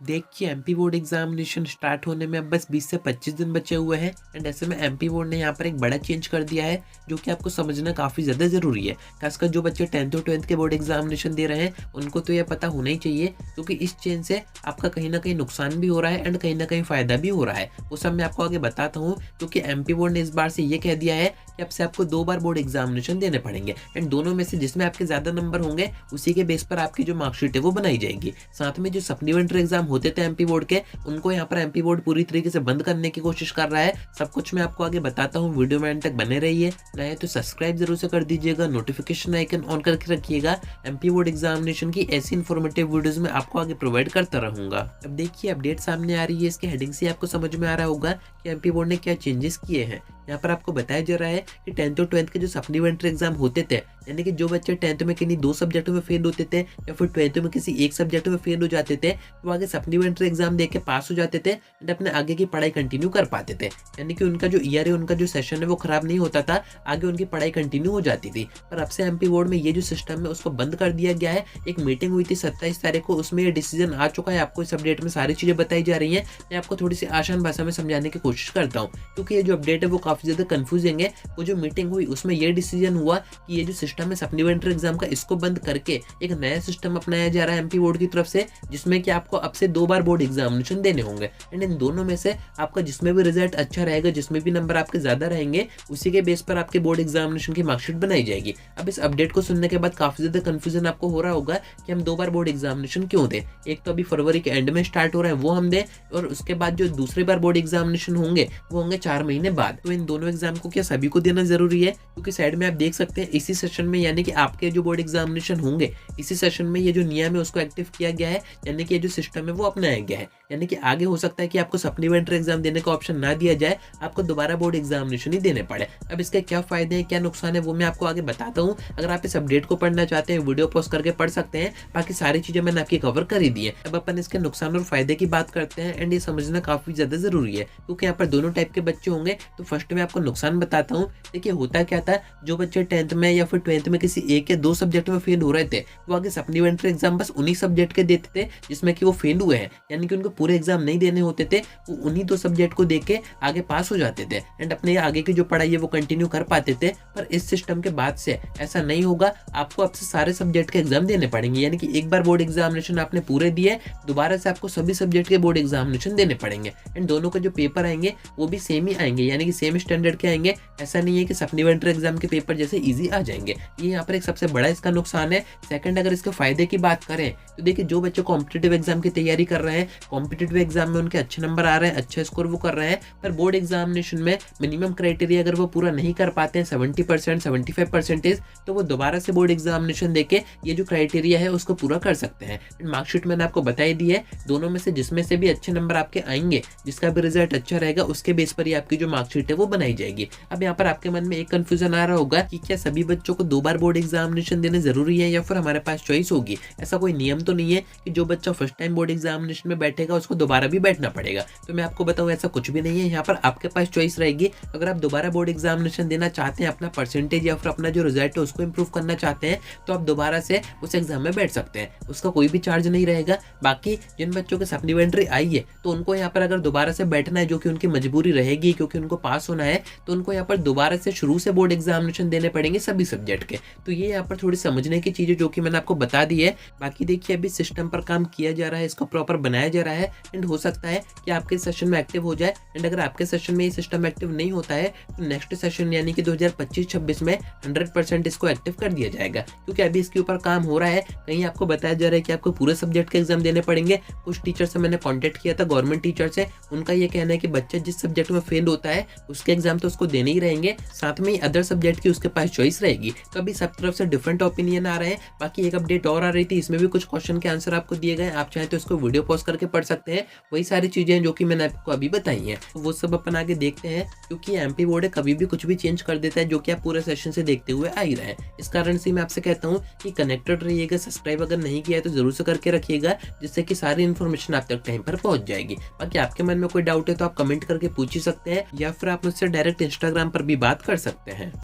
देखिए MP board examination start होने में अब बस 20 से 25 दिन बचे हुए हैं एंड ऐसे में एमपी बोर्ड ने यहाँ पर एक बड़ा चेंज कर दिया है जो कि आपको समझना काफ़ी ज़्यादा ज़रूरी है। खासकर जो बच्चे 10th और 12th के बोर्ड एग्जामिनेशन दे रहे हैं उनको तो यह पता होना ही चाहिए, क्योंकि इस चेंज से आपका कहीं ना कहीं नुकसान भी हो रहा है एंड कहीं ना कहीं फ़ायदा भी हो रहा है। वो सब मैं आपको आगे बताता हूँ, क्योंकि एमपी बोर्ड ने इस बार से ये कह दिया है कि अब से आपको 2 बार बोर्ड एग्जामिनेशन देने पड़ेंगे एंड दोनों में से जिसमें आपके ज़्यादा नंबर होंगे उसी के बेस पर आपकी जो मार्कशीट है वो बनाई जाएगी। साथ में जो सप्लीमेंट्री एग्जाम होते थे एमपी बोर्ड के, उनको यहाँ पर एमपी बोर्ड पूरी तरीके से बंद करने की कोशिश कर रहा है। सब कुछ मैं आपको आगे बताता हूँ, वीडियो में एंड तक बने रहिए। नए तो सब्सक्राइब जरूर से कर दीजिएगा, नोटिफिकेशन आइकन ऑन करके रखिएगा। एमपी बोर्ड एग्जामिनेशन की ऐसी इन्फॉर्मेटिव वीडियोस में आपको आगे प्रोवाइड करता रहूंगा। अब देखिए अपडेट सामने आ रही है, इसके हेडिंग से आपको समझ में आ रहा होगा कि एमपी बोर्ड ने क्या चेंजेस किए हैं। यहाँ पर आपको बताया जा रहा है कि 10th और 12th के जो सप्लीमेंट्री एग्जाम होते थे, यानी कि जो बच्चे 10th में किन्हीं 2 सब्जेक्टों में फेल होते थे या फिर 12th में किसी एक सब्जेक्ट में फेल हो जाते थे, तो आगे सप्लीमेंट्री एग्जाम दे के पास हो जाते थे एंड अपने आगे की पढ़ाई कंटिन्यू कर पाते थे। यानी कि उनका जो ईयर है, उनका जो सेशन है वो खराब नहीं होता था, आगे उनकी पढ़ाई कंटिन्यू हो जाती थी। पर अब से एमपी बोर्ड में ये जो सिस्टम है उसको बंद कर दिया गया है। एक मीटिंग हुई थी 27 तारीख को, उसमें ये डिसीजन आ चुका है। आपको इस अपडेट में सारी चीजें बताई जा रही है। मैं आपको थोड़ी सी आसान भाषा में समझाने की कोशिश करता हूँ, क्योंकि ये जो अपडेट है वो काफी ज्यादा कंफ्यूजिंग है। वो जो मीटिंग हुई उसमें ये डिसीजन हुआ कि ये जो सिस्टम है सप्लीमेंट्री एग्जाम का, इसको बंद करके एक नया सिस्टम अपनाया जा रहा है एमपी बोर्ड की तरफ से, जिसमें कि आपको अब से 2 बार बोर्ड एग्जामिनेशन देने होंगे एंड इन दोनों में से आपका जिसमें भी रिजल्ट अच्छा रहेगा, जिसमें भी नंबर आपके ज्यादा रहेंगे, उसी के बेस पर आपके बोर्ड एग्जामिनेशन की मार्कशीट बनाई जाएगी। अब इस अपडेट को सुनने के बाद काफी ज्यादा कंफ्यूजन आपको हो रहा होगा कि हम 2 बार बोर्ड एग्जामिनेशन क्यों दें। एक तो अभी फरवरी के एंड में स्टार्ट हो रहा है वो हम दें, और उसके बाद जो दूसरी बार बोर्ड एग्जामिनेशन होंगे वो होंगे 4 महीने बाद। तो इन दोनों एग्जाम को क्या सभी को देना जरूरी है? क्योंकि साइड में आप देख सकते हैं इसी सेशन में, यानी कि आपके जो बोर्ड एग्जामिनेशन होंगे इसी सेशन में ये जो नियम है उसको एक्टिव किया गया है, यानी कि ये जो सिस्टम है वो अपनाया गया है। यानी कि आगे हो सकता है कि आपको सप्लीमेंट्री एग्जाम देने का ऑप्शन ना दिया जाए, आपको दोबारा बोर्ड एग्जामिनेशन ही देने पड़े। अब इसके क्या फायदे हैं, क्या नुकसान है, वो मैं आपको आगे बताता हूँ। अगर आप इस अपडेट को पढ़ना चाहते हैं वीडियो पॉज करके पढ़ सकते हैं, बाकी सारी चीजें मैंने आपकी कवर कर ही दी है। अब अपन इसके नुकसान और फायदे की बात करते हैं एंड ये समझना काफी ज्यादा जरूरी है, क्योंकि यहाँ पर दोनों टाइप के बच्चे होंगे। तो फर्स्ट में आपको नुकसान बताता हूँ। देखिए होता क्या था, जो बच्चे 10th में या फिर 12th में किसी एक या 2 सब्जेक्ट में फेल हो रहे थे, वो आगे सप्लीमेंट्री एग्जाम बस उन्हीं सब्जेक्ट के देते थे जिसमें कि वो फेल हुए हैं, यानी कि उनको पूरे एग्जाम नहीं देने होते थे। वो उन्हीं 2 सब्जेक्ट को देख के आगे पास हो जाते थे एंड अपने आगे की जो पढ़ाई है वो कंटिन्यू कर पाते थे। पर इस सिस्टम के बाद से ऐसा नहीं होगा, आपको अब से सारे सब्जेक्ट के एग्जाम देने पड़ेंगे। यानी कि एक बार बोर्ड एग्जामिनेशन आपने पूरे दिए, दोबारा से आपको सभी सब्जेक्ट के बोर्ड एग्जामिनेशन देने पड़ेंगे एंड दोनों के जो पेपर आएंगे वो भी सेम ही आएंगे, यानी कि सेम स्टैंडर्ड के आएंगे। ऐसा नहीं है कि सप्लीमेंट्री एग्जाम के पेपर जैसे इजी आ जाएंगे। ये यहाँ पर एक सबसे बड़ा इसका नुकसान है। सेकंड, अगर इसके फायदे की बात करें तो देखिए जो बच्चे कॉम्पिटिटिव एग्जाम की तैयारी कर रहे हैं, कॉम्पिटिटिव एग्जाम में उनके अच्छे नंबर आ रहे हैं, अच्छा स्कोर वो कर रहे हैं, पर बोर्ड एग्जामिनेशन में मिनिमम क्राइटेरिया अगर वो पूरा नहीं कर पाते हैं 70% 75%, तो वो दोबारा से बोर्ड एग्जामिनेशन देके ये जो क्राइटेरिया है उसको पूरा कर सकते हैं। मार्कशीट मैंने आपको बताई दी है, दोनों में से जिसमें से भी अच्छे नंबर आपके आएंगे, जिसका भी रिजल्ट अच्छा रहेगा, उसके बेस पर ही आपकी जो मार्कशीट है वो बनाई जाएगी। अब यहाँ पर आपके मन में एक कंफ्यूजन आ रहा होगा कि क्या सभी बच्चों को 2 बार बोर्ड एग्जामिनेशन देने जरूरी है या फिर हमारे पास चॉइस होगी। ऐसा कोई नियम तो नहीं है कि जो बच्चा फर्स्ट टाइम बोर्ड एग्जामिनेशन में बैठेगा उसको दोबारा भी बैठना पड़ेगा। तो मैं आपको बताऊं ऐसा कुछ भी नहीं है। यहाँ पर आपके पास चॉइस रहेगी। अगर आप दोबारा बोर्ड एग्जामिनेशन देना चाहते हैं, अपना परसेंटेज या फिर अपना जो रिजल्ट है उसको इंप्रूव करना चाहते हैं, तो आप दोबारा से उस एग्जाम में बैठ सकते हैं, उसका कोई भी चार्ज नहीं रहेगा। बाकी जिन बच्चों के सप्लीमेंट्री आई है तो उनको यहाँ पर अगर दोबारा से बैठना है, जो कि उनकी मजबूरी रहेगी क्योंकि उनको पास होना है, तो उनको यहाँ पर दोबारा से शुरू से बोर्ड एग्जामिनेशन देने पड़ेंगे सभी सब्जेक्ट के। तो ये यहाँ पर थोड़ी समझने की चीजें जो कि मैंने आपको बता दी है। बाकी देखिए अभी सिस्टम पर काम किया जा रहा है, इसको प्रॉपर बनाया जा रहा है एंड हो सकता है कि आपके सेशन में एक्टिव हो जाए। एंड अगर आपके सेशन में ये सिस्टम एक्टिव नहीं होता है तो नेक्स्ट सेशन यानी कि 2025-26 में 100% इसको एक्टिव कर दिया जाएगा, क्योंकि अभी इसके ऊपर काम हो रहा है। कहीं आपको बताया जा रहा है कि आपको पूरे सब्जेक्ट के एग्जाम देने पड़ेंगे। कुछ टीचर से मैंने कॉन्टेक्ट किया था, गवर्नमेंट टीचर से, उनका ये कहना है कि बच्चा जिस सब्जेक्ट में फेल होता है उसके एग्जाम तो उसको देने ही रहेंगे, साथ में ही अदर सब्जेक्ट की उसके पास चॉइस रहेगी। तो अभी सब तरफ से डिफरेंट ओपिनियन आ रहे हैं। बाकी एक अपडेट और आ रही थी, इसमें भी कुछ क्वेश्चन के आंसर आपको दिए गए, आप चाहें तो इसको वीडियो पॉज करके पढ़ सकते हैं। वही सारी चीजें जो कि मैंने आपको अभी बताई हैं, तो वो सब अपन आगे देखते हैं, क्योंकि एमपी बोर्ड कभी भी कुछ भी चेंज कर देता है, जो कि आप पूरे सेशन से देखते हुए आ ही रहे हैं। इस कारण से मैं आपसे कहता हूँ कि कनेक्टेड रहिएगा। सब्सक्राइब अगर नहीं किया है तो जरूर से करके रखिएगा, जिससे कि सारी इन्फॉर्मेशन आप तक टाइम पर पहुंच जाएगी। बाकी आपके मन में कोई डाउट है तो आप कमेंट करके पूछ ही सकते हैं, या फिर आप मुझसे डायरेक्ट इंस्टाग्राम पर भी बात कर सकते हैं।